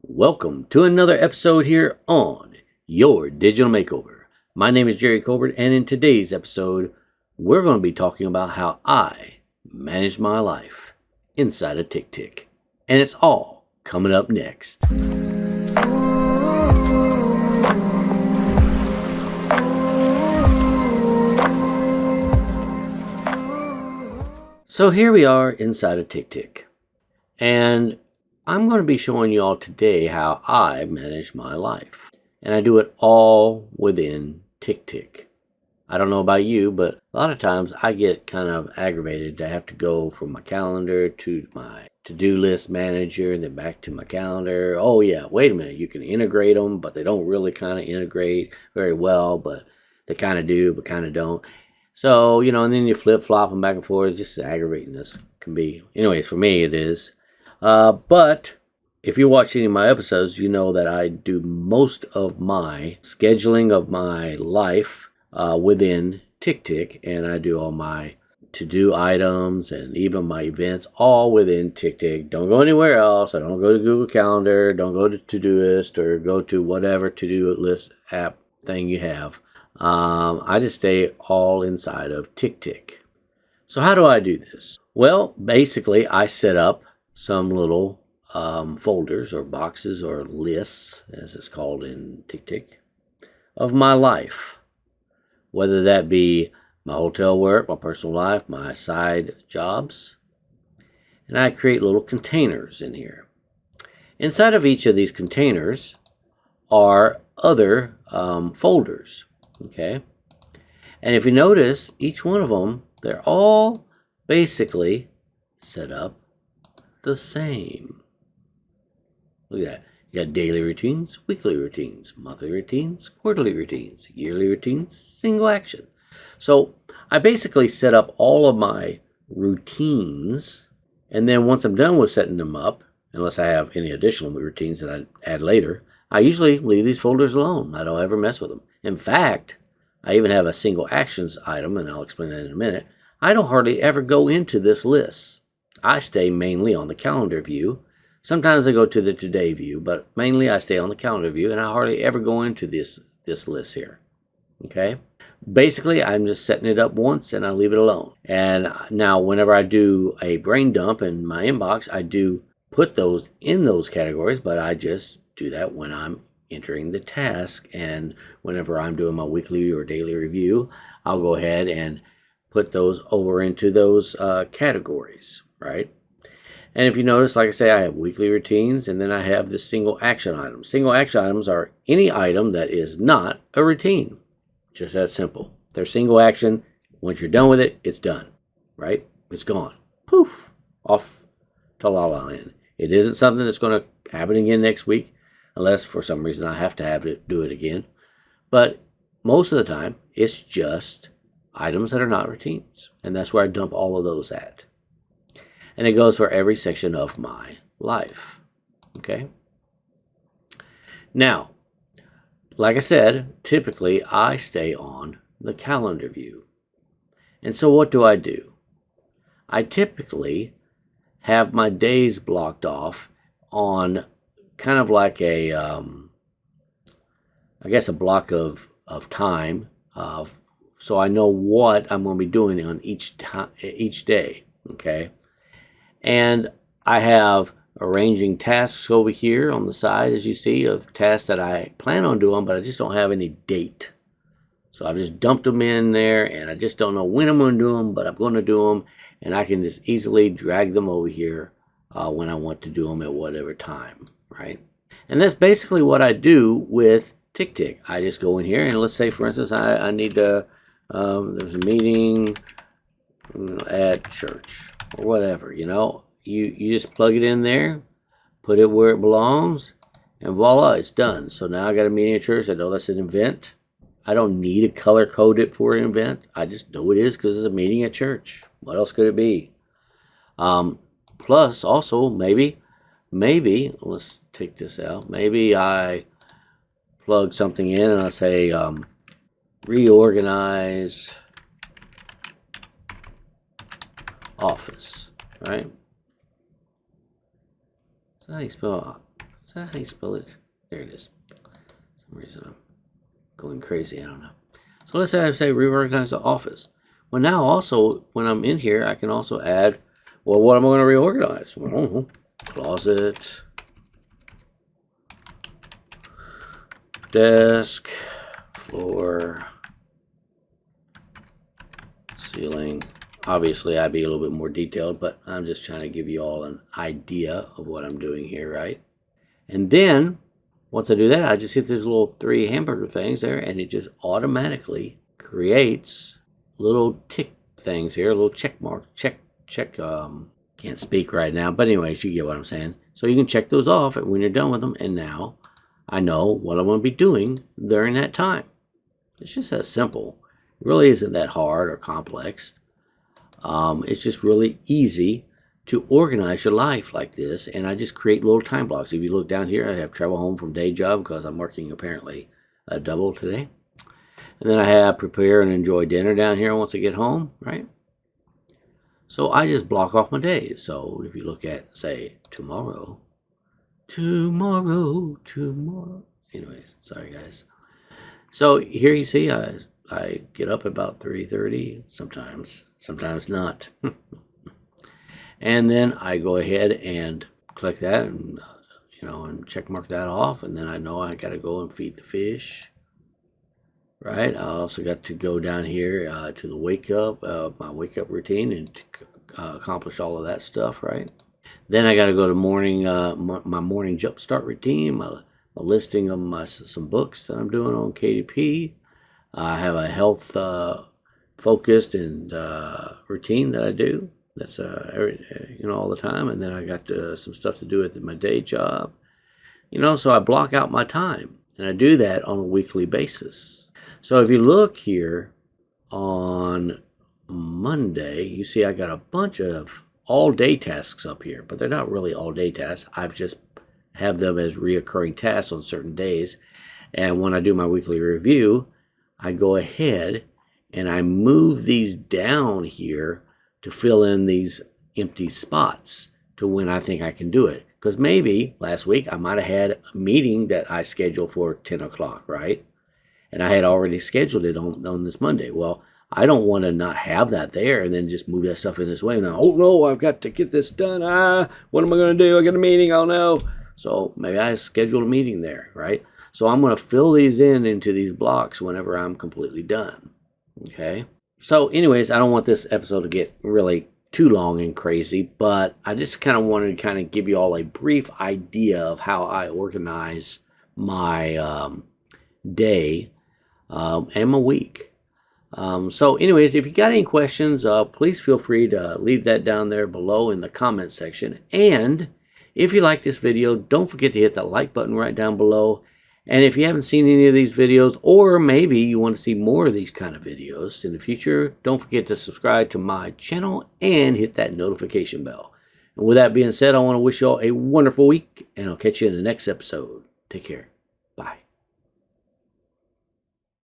Welcome to another episode here on Your Digital Makeover. My name is Jerry Colbert, and in today's episode, we're going to be talking about how I manage my life inside of TickTick. And it's all coming up next. So here we are inside of TickTick. And I'm going to be showing you all today how I manage my life. And I do it all within TickTick. I don't know about you, but a lot of times I get kind of aggravated to have to go from my calendar to my to-do list manager, then back to my calendar. Oh yeah, wait a minute, you can integrate them, but they don't really kind of integrate very well, but they kind of do, but kind of don't. So, and then you flip-flop them back and forth. Just aggravating this can be. Anyways, for me it is. But if you watch any of my episodes, you know that I do most of my scheduling of my life within TickTick, and I do all my to-do items and even my events all within TickTick. Don't go anywhere else. I don't go to Google Calendar, don't go to Todoist, or go to whatever to-do list app thing you have. I just stay all inside of TickTick. So how do I do this? Well, basically I set up some little folders or boxes or lists, as it's called in TickTick, of my life. Whether that be my hotel work, my personal life, my side jobs. And I create little containers in here. Inside of each of these containers are other folders. Okay. And if you notice, each one of them, they're all basically set up the same. Look at that. You got daily routines, weekly routines, monthly routines, quarterly routines, yearly routines, single action. So I basically set up all of my routines, and then once I'm done with setting them up, unless I have any additional routines that I add later, I usually leave these folders alone. I don't ever mess with them. In fact, I even have a single actions item, and I'll explain that in a minute. I don't hardly ever go into this list. I stay mainly on the calendar view. Sometimes I go to the today view, but mainly I stay on the calendar view, and I hardly ever go into this list here. Okay? Basically, I'm just setting it up once and I leave it alone. And now whenever I do a brain dump in my inbox, I do put those in those categories, but I just do that when I'm entering the task. And whenever I'm doing my weekly or daily review, I'll go ahead and put those over into those categories, right? And if you notice, like I say, I have weekly routines, and then I have the single action items. Single action items are any item that is not a routine. Just that simple. They're single action. Once you're done with it, it's done, right? It's gone. Poof, off to La La Land. It isn't something that's going to happen again next week, unless for some reason I have to have it do it again. But most of the time, it's just items that are not routines. And that's where I dump all of those at. And it goes for every section of my life. Okay? Now, like I said, typically I stay on the calendar view. And so what do? I typically have my days blocked off on kind of like a, I guess a block of time. So I know what I'm going to be doing on each day. Okay? And I have arranging tasks over here on the side, as you see, of tasks that I plan on doing, but I just don't have any date. So I've just dumped them in there, and I just don't know when I'm going to do them, but I'm going to do them, and I can just easily drag them over here when I want to do them at whatever time, right? And that's basically what I do with TickTick. I just go in here, and let's say, for instance, I need to, there's a meeting at church. Or whatever, you just plug it in there, put it where it belongs, and voila, it's done. So now I got a meeting at church. I know that's an event. I don't need to color code it for an event. I just know it is because it's a meeting at church. What else could it be? Plus, also, maybe, let's take this out. Maybe I plug something in and I say, reorganize office, right? Is that how you spell Is that how you spell it? There it is. For some reason I'm going crazy. I don't know. So let's say I say reorganize the office. Well, now also when I'm in here, I can also add, well, what am I going to reorganize? Well, closet, desk, floor, ceiling. Obviously, I'd be a little bit more detailed, but I'm just trying to give you all an idea of what I'm doing here, right? And then, once I do that, I just hit these little 3 hamburger things there, and it just automatically creates little tick things here, little check mark, check, can't speak right now, but anyways, you get what I'm saying. So you can check those off when you're done with them, and now I know what I'm going to be doing during that time. It's just that simple. It really isn't that hard or complex. It's just really easy to organize your life like this, and I just create little time blocks. If you look down here, I have travel home from day job because I'm working apparently a double today. And then I have prepare and enjoy dinner down here once I get home, right? So I just block off my days. So if you look at, say, tomorrow. Anyways, sorry guys. So here you see I get up about 3:30, sometimes not. And then I go ahead and click that and and check mark that off, and then I know I got to go and feed the fish. Right? I also got to go down here to the my wake up routine, and accomplish all of that stuff, right? Then I got to go to my morning jump start routine, my listing of some books that I'm doing on KDP. I have a health focused and routine that I do. That's all the time, and then I got some stuff to do at my day job. So I block out my time, and I do that on a weekly basis. So if you look here on Monday, you see I got a bunch of all-day tasks up here, but they're not really all-day tasks. I've just have them as reoccurring tasks on certain days. And when I do my weekly review, I go ahead and I move these down here to fill in these empty spots to when I think I can do it. Because maybe last week I might have had a meeting that I scheduled for 10 o'clock, right? And I had already scheduled it on this Monday. Well, I don't want to not have that there and then just move that stuff in this way. Now, oh no, I've got to get this done. What am I going to do? I got a meeting. Oh no. So maybe I scheduled a meeting there, right? So I'm going to fill these into these blocks whenever I'm completely done. Okay. So anyways, I don't want this episode to get really too long and crazy, but I just kind of wanted to kind of give you all a brief idea of how I organize my day and my week. So anyways, if you got any questions, please feel free to leave that down there below in the comment section. And if you like this video, don't forget to hit that like button right down below. And if you haven't seen any of these videos, or maybe you want to see more of these kind of videos in the future, don't forget to subscribe to my channel and hit that notification bell. And with that being said, I want to wish you all a wonderful week, and I'll catch you in the next episode. Take care.